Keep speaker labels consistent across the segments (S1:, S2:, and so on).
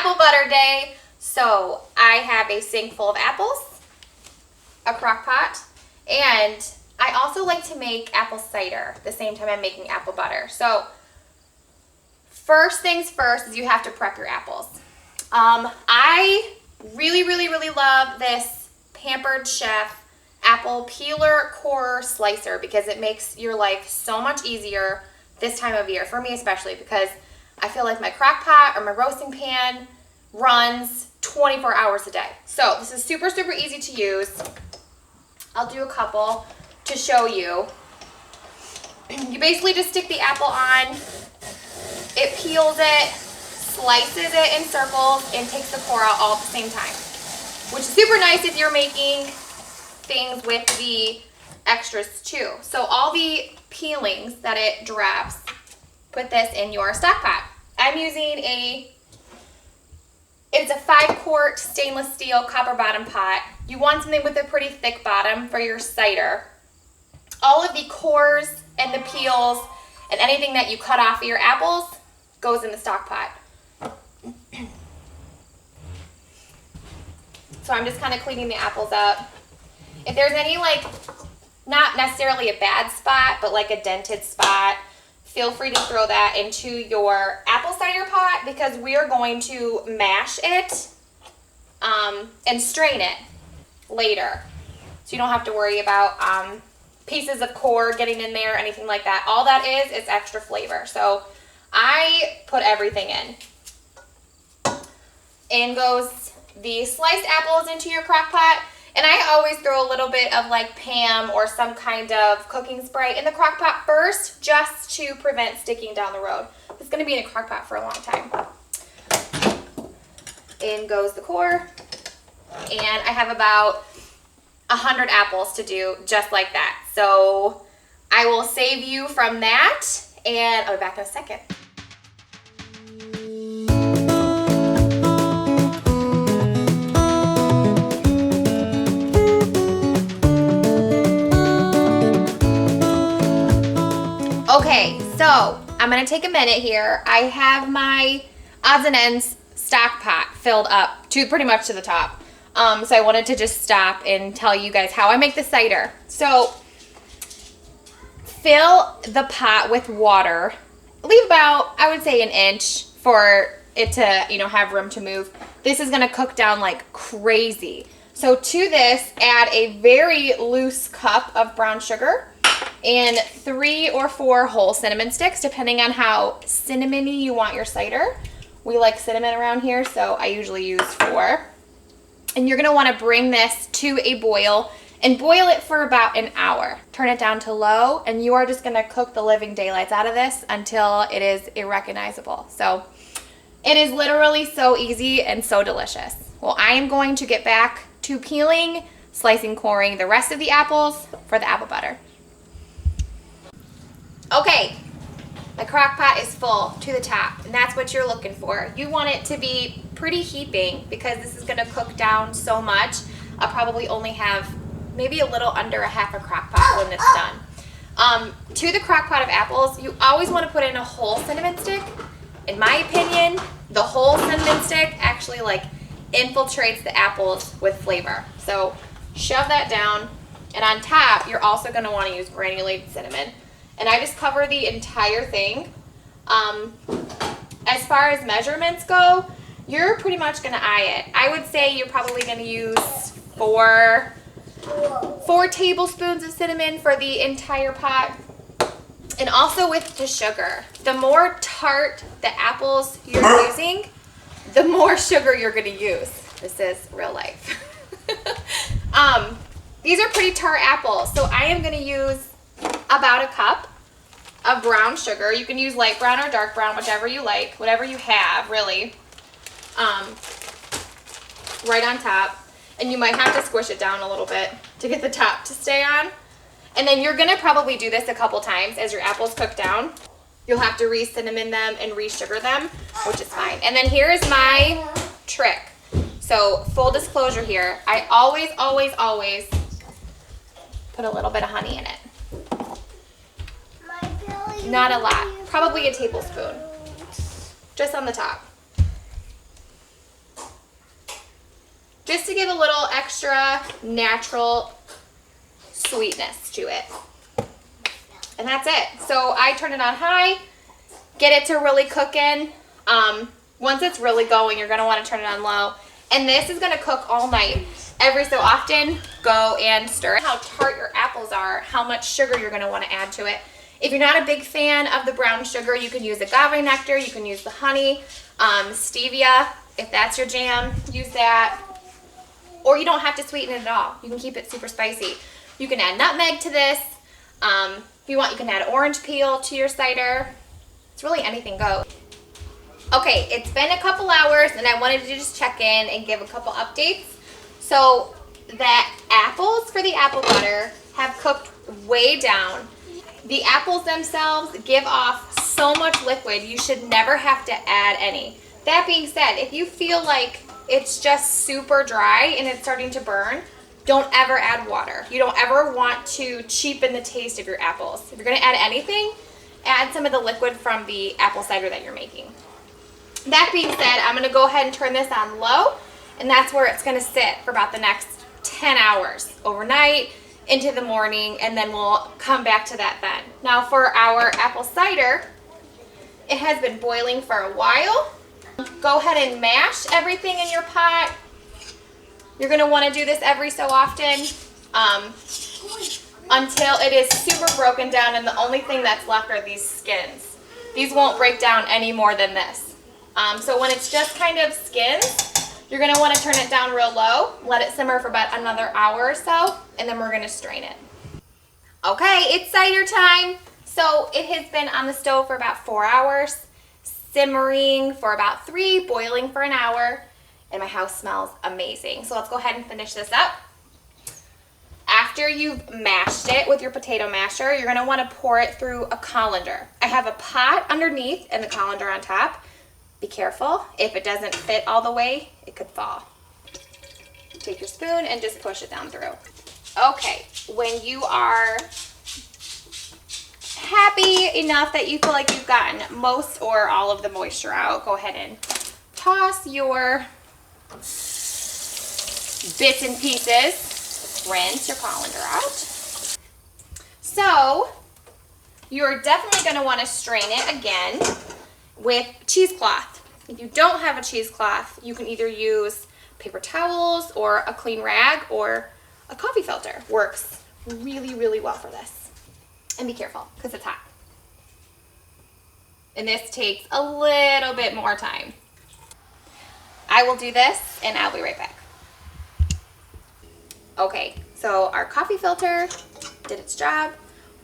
S1: apple butter day. So I have a sink full of apples, a crock pot, and I also like to make apple cider the same time I'm making apple butter. So first things first is you have to prep your apples. I really love this Pampered Chef apple peeler core slicer because it makes your life so much easier this time of year, for me especially, because I feel like my crock pot or my roasting pan runs 24 hours a day. So this is super easy to use. I'll do a couple to show you. You basically just stick the apple on, it peels it, slices it in circles, and takes the core out all at the same time, which is super nice if you're making things with the extras too. So all the peelings that it drops, put this in your stock pot. I'm using it's a 5-quart stainless steel copper bottom pot. You want something with a pretty thick bottom for your cider. All of the cores and the peels and anything that you cut off of your apples goes in the stock pot. So I'm just kind of cleaning the apples up. If there's any, like, not necessarily a bad spot, but like a dented spot, feel free to throw that into your apple cider pot because we are going to mash it and strain it later. So you don't have to worry about pieces of core getting in there or anything like that. All that is extra flavor. So I put everything in. In goes the sliced apples into your crock pot. And I always throw a little bit of like Pam or some kind of cooking spray in the crock pot first, just to prevent sticking down the road. It's going to be in a crock pot for a long time. In goes the core. And I have about 100 apples to do just like that. So I will save you from that, and I'll be back in a second. Okay, so I'm gonna take a minute here. I have my odds and ends stock pot filled up to pretty much to the top. So I wanted to just stop and tell you guys how I make the cider. So fill the pot with water. Leave about, I would say, an inch for it to, you know, have room to move. This is gonna cook down like crazy. So to this, add a very loose cup of brown sugar and 3 or 4 whole cinnamon sticks, depending on how cinnamony you want your cider. We like cinnamon around here, so I usually use 4. And you're gonna wanna bring this to a boil and boil it for about an hour. Turn it down to low, and you are just gonna cook the living daylights out of this until it is irrecognizable. So it is literally so easy and so delicious. Well, I am going to get back to peeling, slicing, coring the rest of the apples for the apple butter. Okay, my crock pot is full to the top, and that's what you're looking for. You want it to be pretty heaping because this is gonna cook down so much. I'll probably only have maybe a little under a half a crock pot when it's done. To the crock pot of apples, you always wanna put in a whole cinnamon stick. In my opinion, the whole cinnamon stick actually like infiltrates the apples with flavor. So shove that down, and on top, you're also gonna wanna use granulated cinnamon. And I just cover the entire thing. As far as measurements go, you're pretty much gonna eye it. I would say you're probably gonna use 4 tablespoons of cinnamon for the entire pot. And also with the sugar, the more tart the apples you're using, the more sugar you're gonna use. This is real life. These are pretty tart apples, so I am gonna use about a cup of brown sugar. You can use light brown or dark brown, whichever you like, whatever you have, really. Right on top. And you might have to squish it down a little bit to get the top to stay on. And then you're gonna probably do this a couple times as your apples cook down. You'll have to re-cinnamon them and re-sugar them, which is fine. And then here is my trick. So full disclosure here, I always put a little bit of honey in it. Not a lot, probably a tablespoon, just on the top. just to give a little extra natural sweetness to it. And that's it. So I turn it on high, get it to really cooking. Once it's really going, you're gonna wanna turn it on low. And this is gonna cook all night. Every so often, go and stir it. How tart your apples are, how much sugar you're gonna wanna add to it. If you're not a big fan of the brown sugar, you can use agave nectar, you can use the honey, stevia, if that's your jam, use that. Or you don't have to sweeten it at all. You can keep it super spicy. You can add nutmeg to this. If you want, you can add orange peel to your cider. It's really anything goes. Okay, it's been a couple hours and I wanted to just check in and give a couple updates. So the apples for the apple butter have cooked way down. The apples themselves give off so much liquid, you should never have to add any. That being said, if you feel like it's just super dry and it's starting to burn, don't ever add water. You don't ever want to cheapen the taste of your apples. If you're gonna add anything, add some of the liquid from the apple cider that you're making. That being said, I'm gonna go ahead and turn this on low, and that's where it's gonna sit for about the next 10 hours, overnight, into the morning, and then we'll come back to that then. Now for our apple cider, it has been boiling for a while. Go ahead and mash everything in your pot. You're gonna wanna do this every so often until it is super broken down and the only thing that's left are these skins. These won't break down any more than this. So when it's just kind of skins, you're gonna wanna turn it down real low, let it simmer for about another hour or so, and then we're gonna strain it. Okay, it's cider time. So it has been on the stove for about 4 hours, simmering for about 3, boiling for an hour, and my house smells amazing. So let's go ahead and finish this up. After you've mashed it with your potato masher, you're gonna wanna pour it through a colander. I have a pot underneath and the colander on top. Be careful, if it doesn't fit all the way, it could fall. Take your spoon and just push it down through. Okay, when you are happy enough that you feel like you've gotten most or all of the moisture out, go ahead and toss your bits and pieces. Rinse your colander out. So, you're definitely going to want to strain it again with cheesecloth. If you don't have a cheesecloth, you can either use paper towels or a clean rag or a coffee filter. Works really, really well for this. And be careful, because it's hot. And this takes a little bit more time. I will do this and I'll be right back. Okay, so our coffee filter did its job,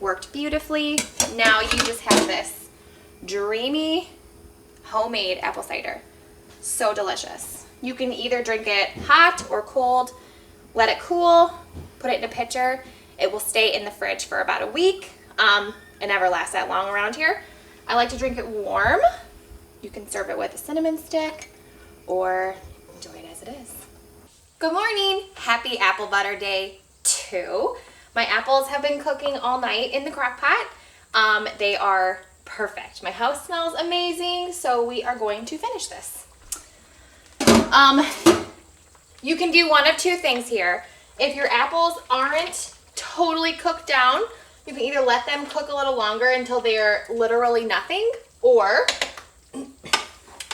S1: worked beautifully. Now you just have this dreamy homemade apple cider. So delicious. You can either drink it hot or cold, let it cool, put it in a pitcher. It will stay in the fridge for about a week. It never lasts that long around here. I like to drink it warm. You can serve it with a cinnamon stick or enjoy it as it is. Good morning. Happy apple butter day 2. My apples have been cooking all night in the crock pot. They are perfect. My house smells amazing, so we are going to finish this. You can do one of two things here. If your apples aren't totally cooked down, you can either let them cook a little longer until they're literally nothing, or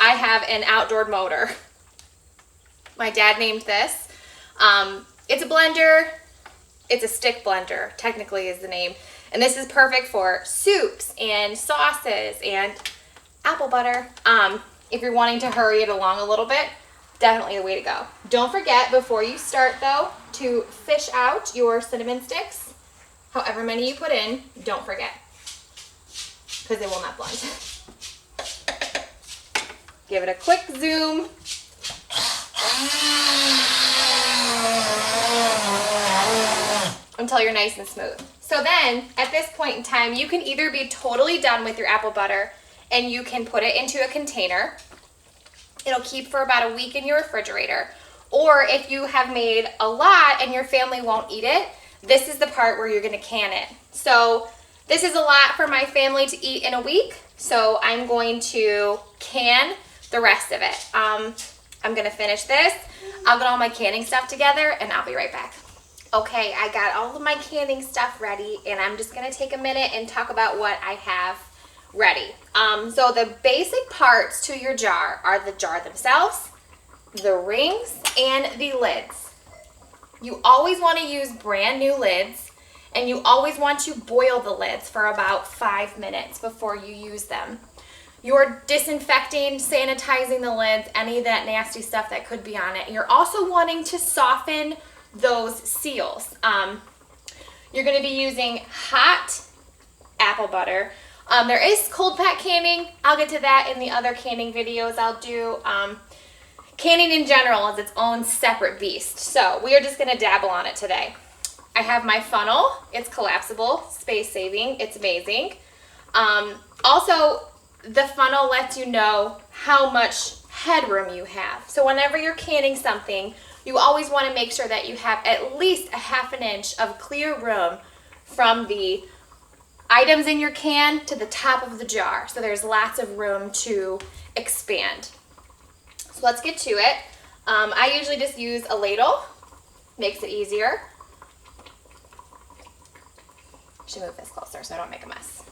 S1: I have an outdoor motor. My dad named this. It's a blender. It's a stick blender, technically is the name. And this is perfect for soups and sauces and apple butter. If you're wanting to hurry it along a little bit, definitely the way to go. Don't forget, before you start though, to fish out your cinnamon sticks. However many you put in, don't forget, because they will not blend. Give it a quick zoom. Until you're nice and smooth. So then, at this point in time, you can either be totally done with your apple butter and you can put it into a container. It'll keep for about a week in your refrigerator. Or if you have made a lot and your family won't eat it, this is the part where you're gonna can it. So this is a lot for my family to eat in a week, so I'm going to can the rest of it. I'm gonna finish this. I'll get all my canning stuff together and I'll be right back. Okay, I got all of my canning stuff ready and I'm just gonna take a minute and talk about what I have ready. So the basic parts to your jar are the jar themselves, the rings, and the lids. You always want to use brand new lids, and you always want to boil the lids for about 5 minutes before you use them. You're disinfecting, sanitizing the lids, any of that nasty stuff that could be on it. You're also wanting to soften those seals. You're going to be using hot apple butter. There is cold pack canning. I'll get to that in the other canning videos I'll do. Canning in general is its own separate beast. So we are just going to dabble on it today. I have my funnel. It's collapsible, space saving. It's amazing. Also, the funnel lets you know how much headroom you have. So whenever you're canning something, you always want to make sure that you have at least a ½ inch of clear room from the items in your can to the top of the jar. So there's lots of room to expand. So let's get to it. I usually just use a ladle. Makes it easier. I should move this closer so I don't make a mess.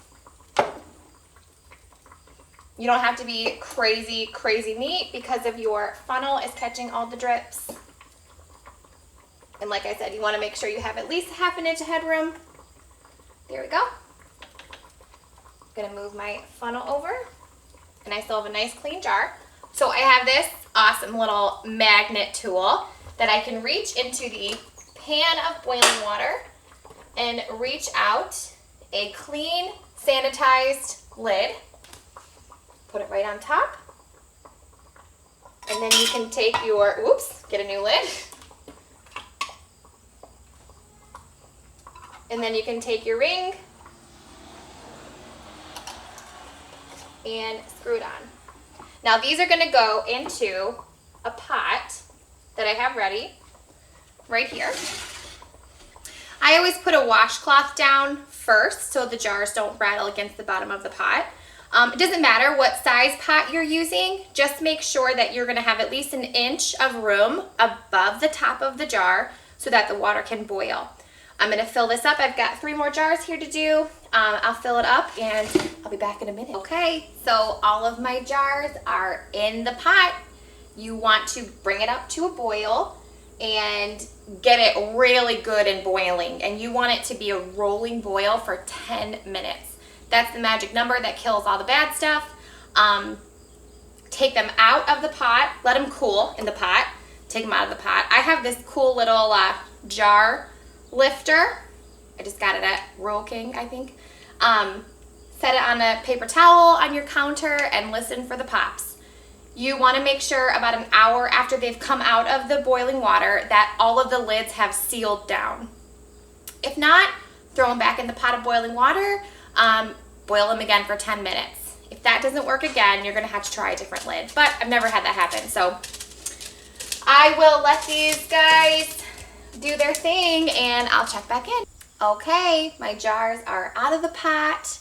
S1: You don't have to be crazy, crazy neat because if your funnel is catching all the drips. And like I said, you want to make sure you have at least ½ inch of headroom. There we go. I'm going to move my funnel over. And I still have a nice clean jar. So I have this awesome little magnet tool that I can reach into the pan of boiling water and reach out a clean, sanitized lid. Put it right on top. And then you can take your, whoops, get a new lid. And then you can take your ring and screw it on. Now these are going to go into a pot that I have ready right here. I always put a washcloth down first so the jars don't rattle against the bottom of the pot. It doesn't matter what size pot you're using, just make sure that you're going to have at least 1 inch of room above the top of the jar so that the water can boil. I'm going to fill this up. I've got 3 more jars here to do. I'll fill it up and I'll be back in a minute. Okay, so all of my jars are in the pot. You want to bring it up to a boil and get it really good and boiling. And you want it to be a rolling boil for 10 minutes. That's the magic number that kills all the bad stuff. Take them out of the pot. Let them cool in the pot. Take them out of the pot. I have this cool little jar lifter. I just got it at Rural King, I think. Set it on a paper towel on your counter and listen for the pops. You want to make sure about an hour after they've come out of the boiling water that all of the lids have sealed down. If not, throw them back in the pot of boiling water. Boil them again for 10 minutes. If that doesn't work again, you're going to have to try a different lid. But I've never had that happen, so I will let these guys do their thing and I'll check back in. Okay, my jars are out of the pot.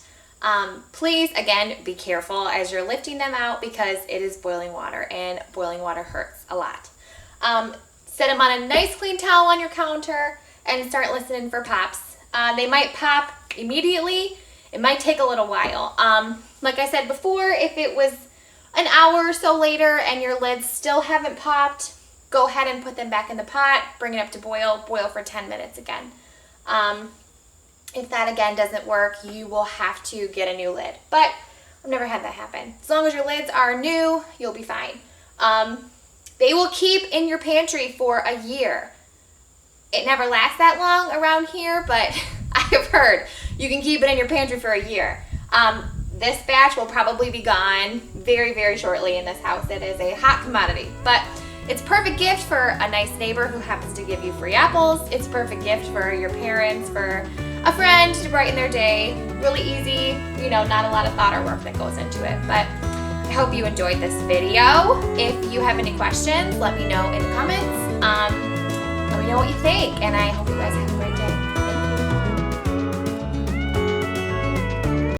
S1: Please, again, be careful as you're lifting them out because it is boiling water and boiling water hurts a lot. Set them on a nice clean towel on your counter and start listening for pops. They might pop immediately. It might take a little while. Like I said before, if it was an hour or so later and your lids still haven't popped, go ahead and put them back in the pot, bring it up to boil for 10 minutes again. If that again doesn't work, you will have to get a new lid. But I've never had that happen. As long as your lids are new, you'll be fine. They will keep in your pantry for a year. It never lasts that long around here, but I have heard you can keep it in your pantry for a year. This batch will probably be gone very, very shortly in this house. It is a hot commodity, but it's a perfect gift for a nice neighbor who happens to give you free apples. It's a perfect gift for your parents, for a friend to brighten their day. Really easy, you know, not a lot of thought or work that goes into it. But I hope you enjoyed this video. If you have any questions, let me know in the comments. Let me know what you think, and I hope you guys have